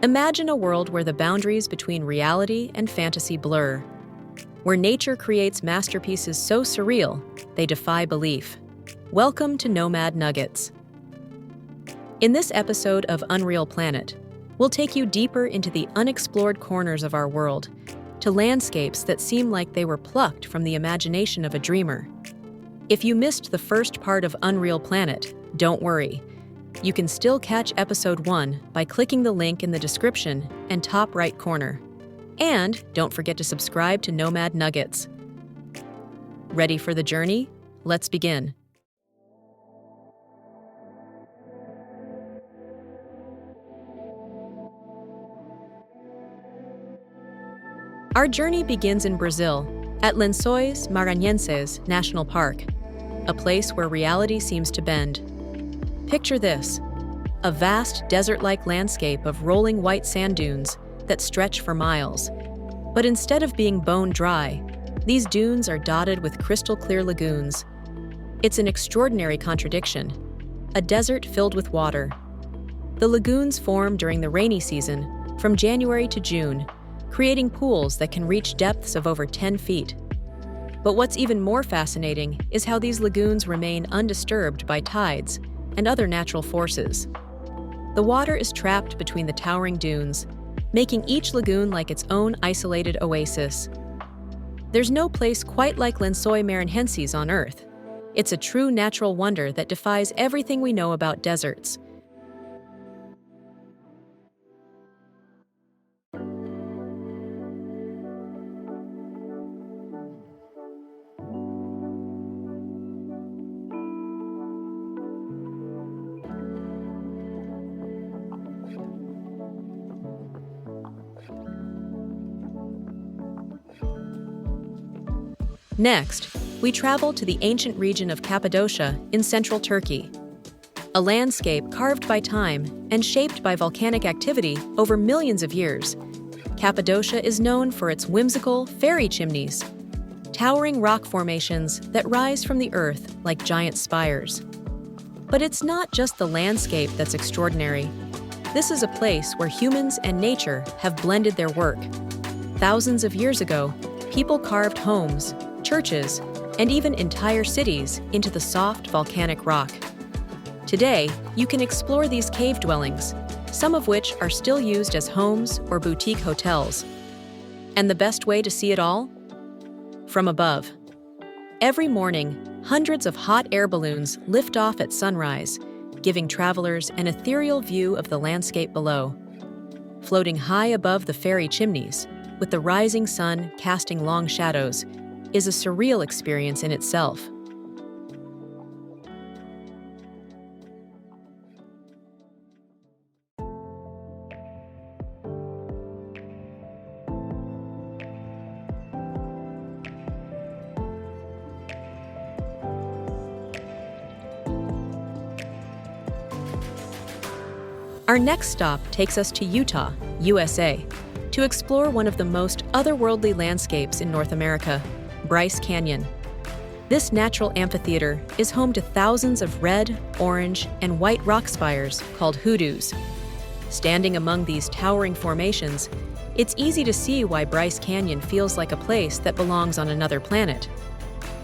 Imagine a world where the boundaries between reality and fantasy blur, where nature creates masterpieces so surreal they defy belief. Welcome to Nomad Nuggets. In this episode of Unreal Planet, we'll take you deeper into the unexplored corners of our world, to landscapes that seem like they were plucked from the imagination of a dreamer. If you missed the first part of Unreal Planet, don't worry. You can still catch episode 1 by clicking the link in the description and top right corner. And don't forget to subscribe to Nomad Nuggets. Ready for the journey? Let's begin. Our journey begins in Brazil, at Lençóis Maranhenses National Park, a place where reality seems to bend. Picture this, a vast desert-like landscape of rolling white sand dunes that stretch for miles. But instead of being bone dry, these dunes are dotted with crystal-clear lagoons. It's an extraordinary contradiction, a desert filled with water. The lagoons form during the rainy season, from January to June, creating pools that can reach depths of over 10 feet. But what's even more fascinating is how these lagoons remain undisturbed by tides and other natural forces. The water is trapped between the towering dunes, making each lagoon like its own isolated oasis. There's no place quite like Lençóis Maranhenses on Earth. It's a true natural wonder that defies everything we know about deserts. Next, we travel to the ancient region of Cappadocia in central Turkey, a landscape carved by time and shaped by volcanic activity over millions of years. Cappadocia is known for its whimsical fairy chimneys, towering rock formations that rise from the earth like giant spires. But it's not just the landscape that's extraordinary. This is a place where humans and nature have blended their work. Thousands of years ago, people carved homes, churches, and even entire cities into the soft volcanic rock. Today, you can explore these cave dwellings, some of which are still used as homes or boutique hotels. And the best way to see it all? From above. Every morning, hundreds of hot air balloons lift off at sunrise, giving travelers an ethereal view of the landscape below. Floating high above the fairy chimneys, with the rising sun casting long shadows, is a surreal experience in itself. Our next stop takes us to Utah, USA, to explore one of the most otherworldly landscapes in North America, Bryce Canyon. This natural amphitheater is home to thousands of red, orange, and white rock spires called hoodoos. Standing among these towering formations, it's easy to see why Bryce Canyon feels like a place that belongs on another planet.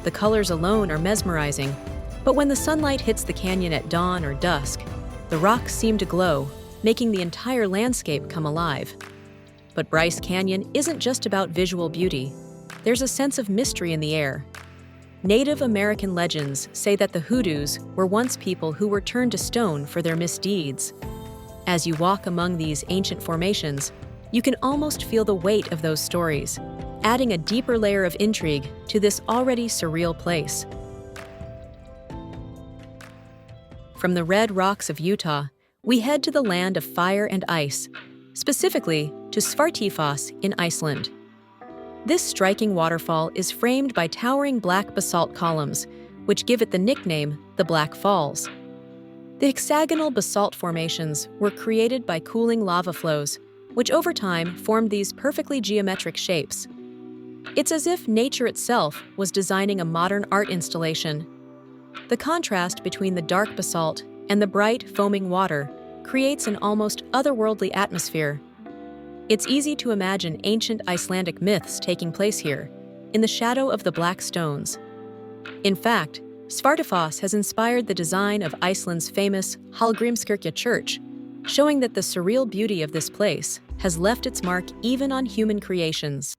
The colors alone are mesmerizing, but when the sunlight hits the canyon at dawn or dusk, the rocks seem to glow, making the entire landscape come alive. But Bryce Canyon isn't just about visual beauty. There's a sense of mystery in the air. Native American legends say that the hoodoos were once people who were turned to stone for their misdeeds. As you walk among these ancient formations, you can almost feel the weight of those stories, adding a deeper layer of intrigue to this already surreal place. From the red rocks of Utah, we head to the land of fire and ice, specifically to Svartifoss in Iceland. This striking waterfall is framed by towering black basalt columns, which give it the nickname the Black Falls. The hexagonal basalt formations were created by cooling lava flows, which over time formed these perfectly geometric shapes. It's as if nature itself was designing a modern art installation. The contrast between the dark basalt and the bright, foaming water creates an almost otherworldly atmosphere. It's easy to imagine ancient Icelandic myths taking place here, in the shadow of the black stones. In fact, Svartifoss has inspired the design of Iceland's famous Hallgrímskirkja church, showing that the surreal beauty of this place has left its mark even on human creations.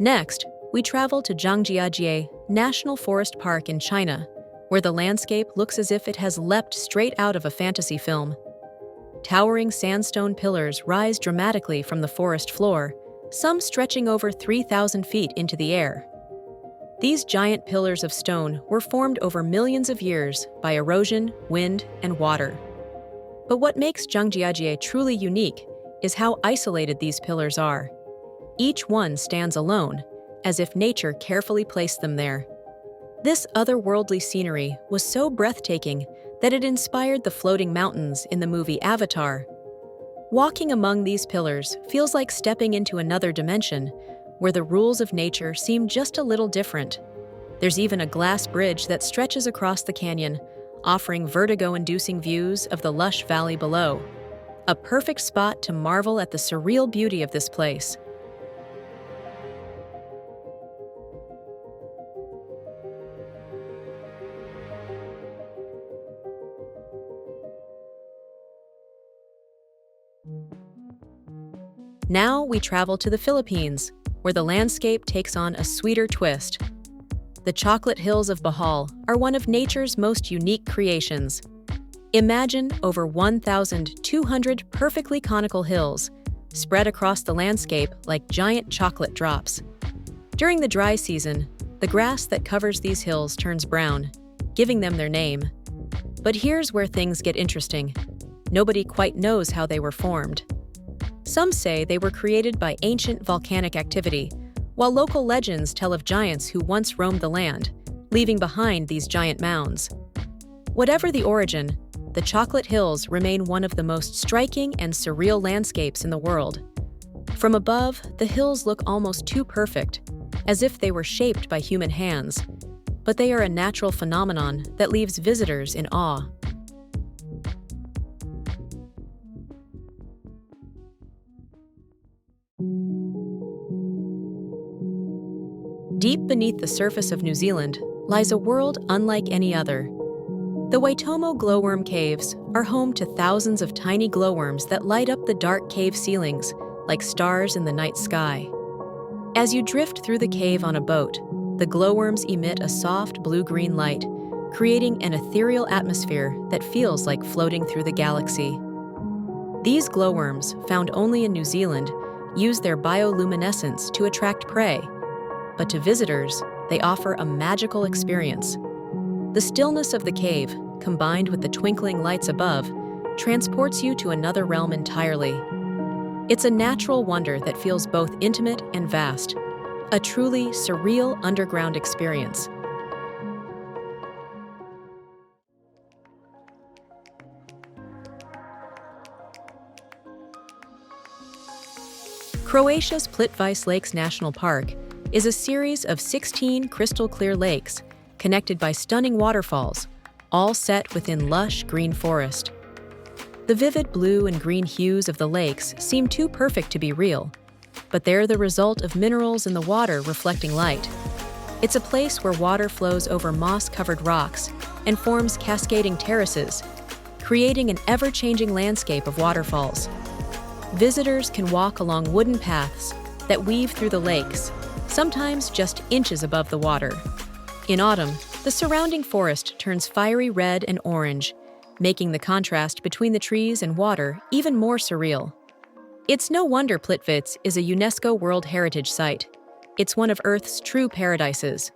Next, we travel to Zhangjiajie National Forest Park in China, where the landscape looks as if it has leapt straight out of a fantasy film. Towering sandstone pillars rise dramatically from the forest floor, some stretching over 3,000 feet into the air. These giant pillars of stone were formed over millions of years by erosion, wind, and water. But what makes Zhangjiajie truly unique is how isolated these pillars are. Each one stands alone, as if nature carefully placed them there. This otherworldly scenery was so breathtaking that it inspired the floating mountains in the movie Avatar. Walking among these pillars feels like stepping into another dimension, where the rules of nature seem just a little different. There's even a glass bridge that stretches across the canyon, offering vertigo-inducing views of the lush valley below. A perfect spot to marvel at the surreal beauty of this place. Now we travel to the Philippines, where the landscape takes on a sweeter twist. The chocolate hills of Bohol are one of nature's most unique creations. Imagine over 1,200 perfectly conical hills, spread across the landscape like giant chocolate drops. During the dry season, the grass that covers these hills turns brown, giving them their name. But here's where things get interesting. Nobody quite knows how they were formed. Some say they were created by ancient volcanic activity, while local legends tell of giants who once roamed the land, leaving behind these giant mounds. Whatever the origin, the Chocolate Hills remain one of the most striking and surreal landscapes in the world. From above, the hills look almost too perfect, as if they were shaped by human hands, but they are a natural phenomenon that leaves visitors in awe. Deep beneath the surface of New Zealand lies a world unlike any other. The Waitomo glowworm caves are home to thousands of tiny glowworms that light up the dark cave ceilings like stars in the night sky. As you drift through the cave on a boat, the glowworms emit a soft blue-green light, creating an ethereal atmosphere that feels like floating through the galaxy. These glowworms, found only in New Zealand, use their bioluminescence to attract prey, but to visitors, they offer a magical experience. The stillness of the cave, combined with the twinkling lights above, transports you to another realm entirely. It's a natural wonder that feels both intimate and vast, a truly surreal underground experience. Croatia's Plitvice Lakes National Park is a series of 16 crystal-clear lakes connected by stunning waterfalls, all set within lush green forest. The vivid blue and green hues of the lakes seem too perfect to be real, but they're the result of minerals in the water reflecting light. It's a place where water flows over moss-covered rocks and forms cascading terraces, creating an ever-changing landscape of waterfalls. Visitors can walk along wooden paths that weave through the lakes, sometimes just inches above the water. In autumn, the surrounding forest turns fiery red and orange, making the contrast between the trees and water even more surreal. It's no wonder Plitvice is a UNESCO World Heritage Site. It's one of Earth's true paradises.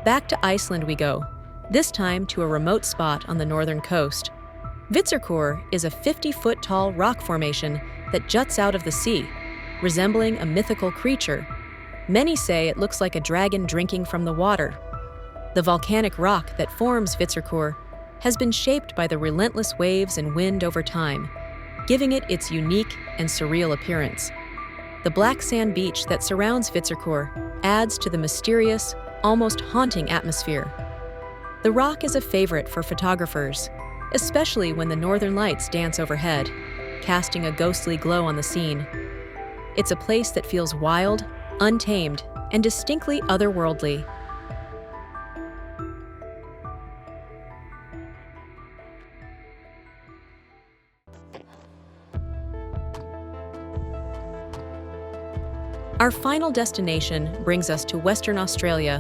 Back to Iceland we go, this time to a remote spot on the northern coast. Hvitserkur is a 50-foot tall rock formation that juts out of the sea, resembling a mythical creature. Many say it looks like a dragon drinking from the water. The volcanic rock that forms Hvitserkur has been shaped by the relentless waves and wind over time, giving it its unique and surreal appearance. The black sand beach that surrounds Hvitserkur adds to the mysterious, almost haunting atmosphere. The rock is a favorite for photographers, especially when the northern lights dance overhead, casting a ghostly glow on the scene. It's a place that feels wild, untamed, and distinctly otherworldly. Our final destination brings us to Western Australia,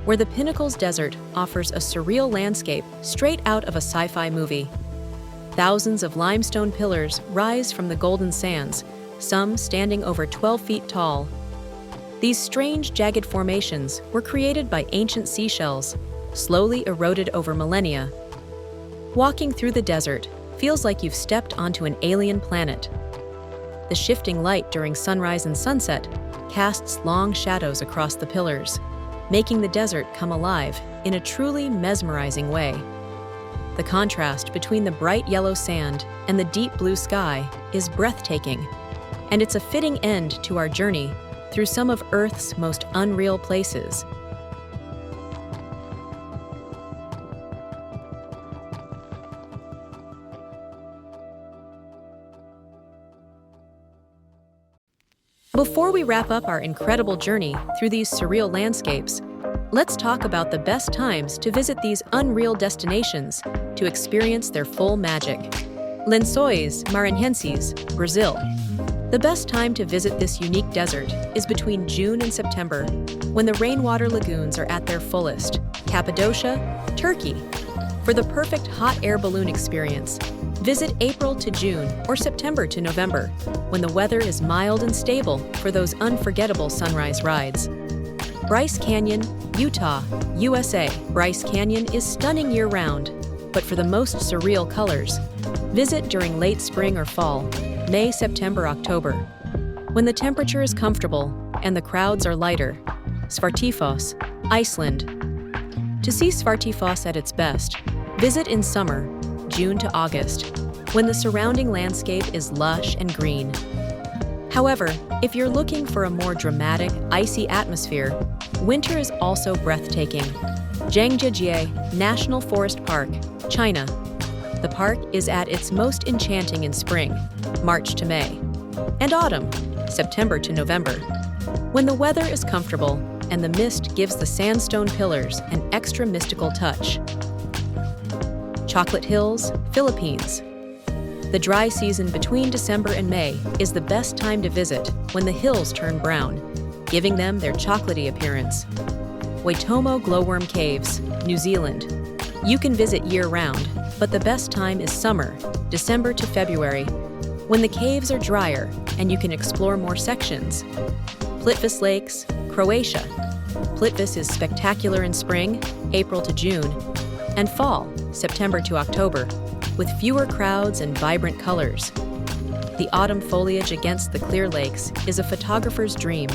where the Pinnacles Desert offers a surreal landscape straight out of a sci-fi movie. Thousands of limestone pillars rise from the golden sands, some standing over 12 feet tall. These strange, jagged formations were created by ancient seashells, slowly eroded over millennia. Walking through the desert feels like you've stepped onto an alien planet. The shifting light during sunrise and sunset casts long shadows across the pillars, making the desert come alive in a truly mesmerizing way. The contrast between the bright yellow sand and the deep blue sky is breathtaking, and it's a fitting end to our journey through some of Earth's most unreal places. Before we wrap up our incredible journey through these surreal landscapes, let's talk about the best times to visit these unreal destinations to experience their full magic. Lençóis, Maranhenses, Brazil. The best time to visit this unique desert is between June and September, when the rainwater lagoons are at their fullest. Cappadocia, Turkey. For the perfect hot air balloon experience, visit April to June or September to November, when the weather is mild and stable for those unforgettable sunrise rides. Bryce Canyon, Utah, USA. Bryce Canyon is stunning year-round, but for the most surreal colors, visit during late spring or fall, May, September, October, when the temperature is comfortable and the crowds are lighter. Svartifoss, Iceland. To see Svartifoss at its best, visit in summer, June to August, when the surrounding landscape is lush and green. However, if you're looking for a more dramatic, icy atmosphere, winter is also breathtaking. Zhangjiajie National Forest Park, China. The park is at its most enchanting in spring, March to May, and autumn, September to November, when the weather is comfortable and the mist gives the sandstone pillars an extra mystical touch. Chocolate Hills, Philippines. The dry season between December and May is the best time to visit when the hills turn brown, giving them their chocolatey appearance. Waitomo Glowworm Caves, New Zealand. You can visit year-round, but the best time is summer, December to February, when the caves are drier and you can explore more sections. Plitvice Lakes, Croatia. Plitvice is spectacular in spring, April to June, and fall, September to October, with fewer crowds and vibrant colors. The autumn foliage against the clear lakes is a photographer's dream.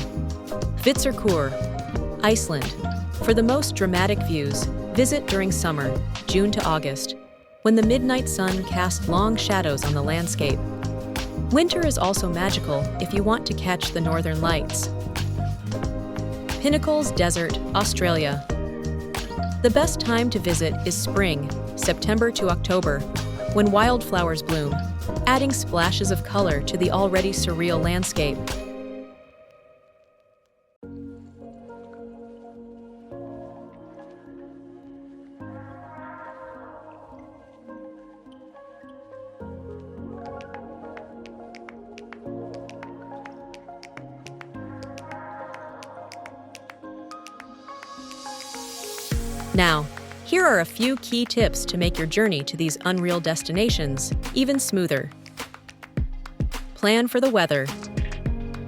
Hvitserkur, Iceland. For the most dramatic views, visit during summer, June to August, when the midnight sun casts long shadows on the landscape. Winter is also magical if you want to catch the northern lights. Pinnacles Desert, Australia. The best time to visit is spring, September to October, when wildflowers bloom, adding splashes of color to the already surreal landscape. Now, here are a few key tips to make your journey to these unreal destinations even smoother. Plan for the weather.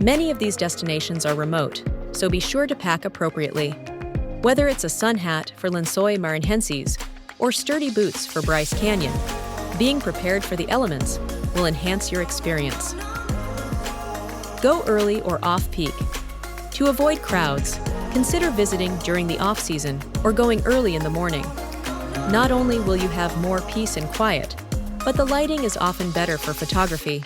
Many of these destinations are remote, so be sure to pack appropriately. Whether it's a sun hat for Lençóis Maranhenses or sturdy boots for Bryce Canyon, being prepared for the elements will enhance your experience. Go early or off-peak. To avoid crowds, consider visiting during the off-season or going early in the morning. Not only will you have more peace and quiet, but the lighting is often better for photography.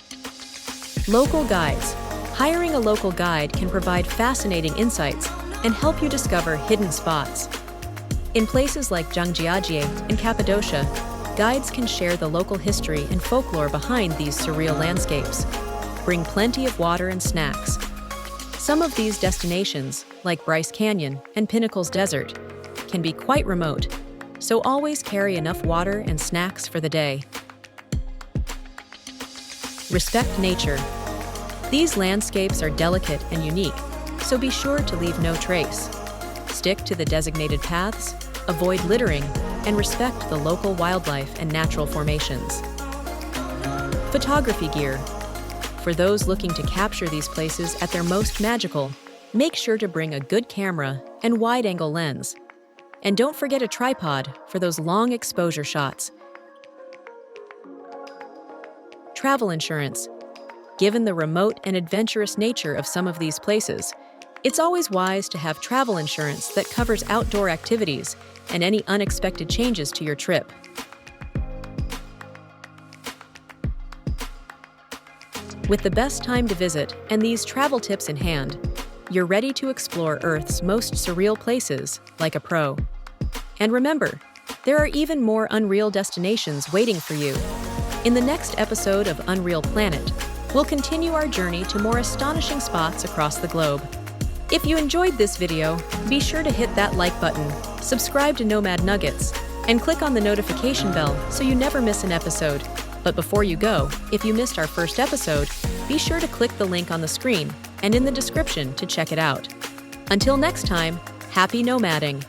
Local guides. Hiring a local guide can provide fascinating insights and help you discover hidden spots. In places like Zhangjiajie and Cappadocia, guides can share the local history and folklore behind these surreal landscapes. Bring plenty of water and snacks. Some of these destinations, like Bryce Canyon and Pinnacles Desert, can be quite remote, so always carry enough water and snacks for the day. Respect nature. These landscapes are delicate and unique, so be sure to leave no trace. Stick to the designated paths, avoid littering, and respect the local wildlife and natural formations. Photography gear. For those looking to capture these places at their most magical, make sure to bring a good camera and wide-angle lens. And don't forget a tripod for those long exposure shots. Travel insurance. Given the remote and adventurous nature of some of these places, it's always wise to have travel insurance that covers outdoor activities and any unexpected changes to your trip. With the best time to visit and these travel tips in hand, you're ready to explore Earth's most surreal places like a pro. And remember, there are even more unreal destinations waiting for you. In the next episode of Unreal Planet, we'll continue our journey to more astonishing spots across the globe. If you enjoyed this video, be sure to hit that like button, subscribe to Nomad Nuggets, and click on the notification bell so you never miss an episode. But before you go, if you missed our first episode, be sure to click the link on the screen and in the description to check it out. Until next time, happy nomading!